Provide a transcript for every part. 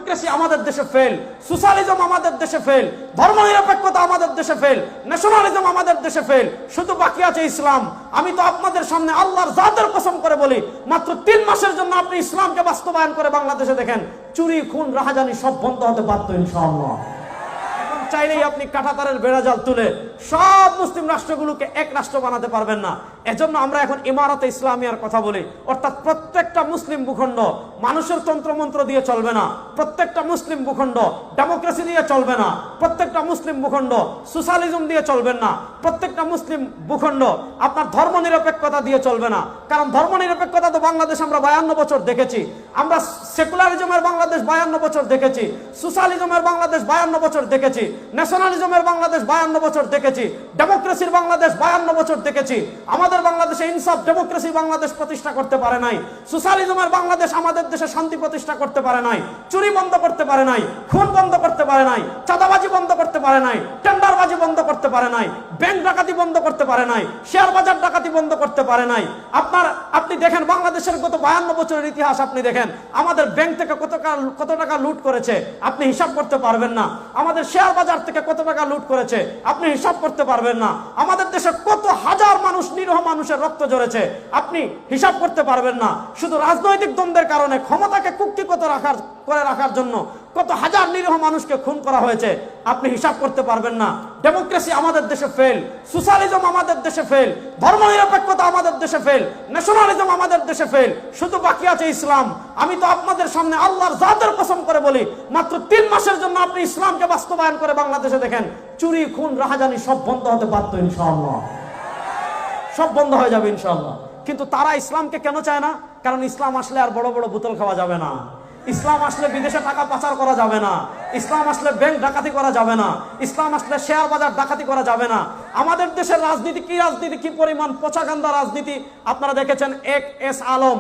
Democracy আমাদের দেশে fail, socialism আমাদের দেশে ফেল, ধর্মনিরপেক্ষতা আমাদের দেশে ফেল, ন্যাশনালিজম আমাদের দেশে ফেল, শুধু বাকি আছে ইসলাম। আমি তো আপনাদের সামনে আল্লাহর জাতের কসম করে বলি, মাত্র 3 মাসের জন্য আপনি ইসলামকে বাস্তবায়ন করে বাংলাদেশে দেখেন, চুরি, খুন, রাহাজানি সব বন্ধ হতে পারত ইনশাআল্লাহ। এখন চাইলেই আপনি কাঁটাতারের বেড়াজাল তুলে সব মুসলিম রাষ্ট্রগুলোকে এক রাষ্ট্র বানাতে পারবেন না। এজন্য আমরা এখন ইমারতে ইসলামিয়ার কথা বলি, অর্থাৎ প্রত্যেকটা মুসলিম ভূখণ্ড মানুষের তন্ত্রমন্ত্র দিয়ে চলবে না, প্রত্যেকটা মুসলিম ভূখণ্ড ডেমোক্রেসি দিয়ে চলবে না, প্রত্যেকটা মুসলিম ভূখণ্ড সোশ্যালিজম দিয়ে চলবেন না, প্রত্যেকটা মুসলিম ভূখণ্ড আপনার ধর্মনিরপেক্ষতা দিয়ে চলবে না। কারণ ধর্মনিরপেক্ষতা তো বাংলাদেশ আমরা 52 বছর দেখেছি, আমরা সেকুলারিজমের বাংলাদেশ 52 বছর দেখেছি, সোশ্যালিজমের বাংলাদেশ 52 বছর দেখেছি, ন্যাশনালিজমের বাংলাদেশ 52 বছর দেখেছি, ডেমোক্রেসির বাংলাদেশ 52 বছর দেখেছি। আমাদের বাংলাদেশে ইনসাফ ডেমোক্রেসি বাংলাদেশ প্রতিষ্ঠা করতে পারে নাই, সোশ্যালিজমের বাংলাদেশ আমাদের দেশে শান্তি প্রতিষ্ঠা করতে পারে নাই, চুরি বন্ধ করতে পারে নাই, খুন বন্ধ করতে পারে নাই, চাঁদাবাজি বন্ধ করতে পারে নাই, টেন্ডারবাজি বন্ধ করতে পারে নাই, ব্যাংক ডাকাতি বন্ধ করতে পারে নাই, শেয়ার বাজার ডাকাতি বন্ধ করতে পারে নাই। আপনি দেখেন বাংলাদেশের গত 52 বছরের ইতিহাস, আপনি দেখেন আমাদের ব্যাংক থেকে কত টাকা লুট করেছে আপনি হিসাব করতে পারবেন না, আমাদের শেয়ার বাজার থেকে কত টাকা লুট করেছে আপনি হিসাব করতে পারবেন না, আমাদের দেশে কত হাজার মানুষ, নিরীহ মানুষের রক্ত ঝরেছে আপনি হিসাব করতে পারবেন না। শুধু রাজনৈতিক দ্বন্দ্বের কারণে ক্ষমতাকে কুক্ষিগত রাখার জন্য কত হাজার নিরীহ মানুষকে খুন করা হয়েছে আপনি হিসাব করতে পারবেন না। ডেমোক্রেসি আমাদের দেশে ফেল, সোশ্যালিজম আমাদের দেশে ফেল, ধর্মনিরপেক্ষতা আমাদের দেশে ফেল, ন্যাশনালিজম আমাদের দেশে ফেল, শুধু বাকি আছে ইসলাম। আমি তো আপনাদের সামনে আল্লাহর জাতের কসম করে বলি, মাত্র 3 মাসের জন্য আপনি ইসলামকে বাস্তবায়ন করে বাংলাদেশে দেখেন, চুরি, খুন, রাহাজানি সব বন্ধ হতে পারত ইনশাআল্লাহ, সব বন্ধ হয়ে যাবে ইনশাআল্লাহ। কিন্তু তারা ইসলামকে কেন চায় না? কারণ ইসলাম আসলে আর বড় বড় বোতল খাওয়া যাবে না, ইসলাম আসলে বিদেশে টাকা পাচার করা যাবে না, ইসলাম আসলে ব্যাংক ডাকাতি করা যাবে না, ইসলাম আসলে শেয়ার বাজার ডাকাতি করা যাবে না। আমাদের দেশের রাজনীতি কি পরিমাণ পচাগান্দা রাজনীতি আপনারা দেখেছেন। এক এস আলম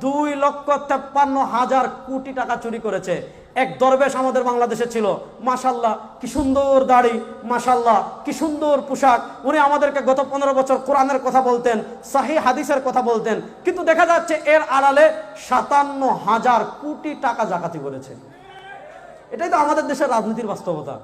2,53,000 কোটি টাকা চুরি করেছে। এক দরবেশ আমাদের বাংলাদেশে ছিল, মাশাআল্লাহ কি সুন্দর দাড়ি, মাশাআল্লাহ কি সুন্দর পোশাক, উনি আমাদেরকে গত 15 বছর কোরআনের কথা বলতেন, সহিহ হাদিসের কথা বলতেন, কিন্তু দেখা যাচ্ছে এর আড়ালে 57,000 কোটি টাকা জাকাতি করেছে। এটাই তো আমাদের দেশের রাজনীতির বাস্তবতা।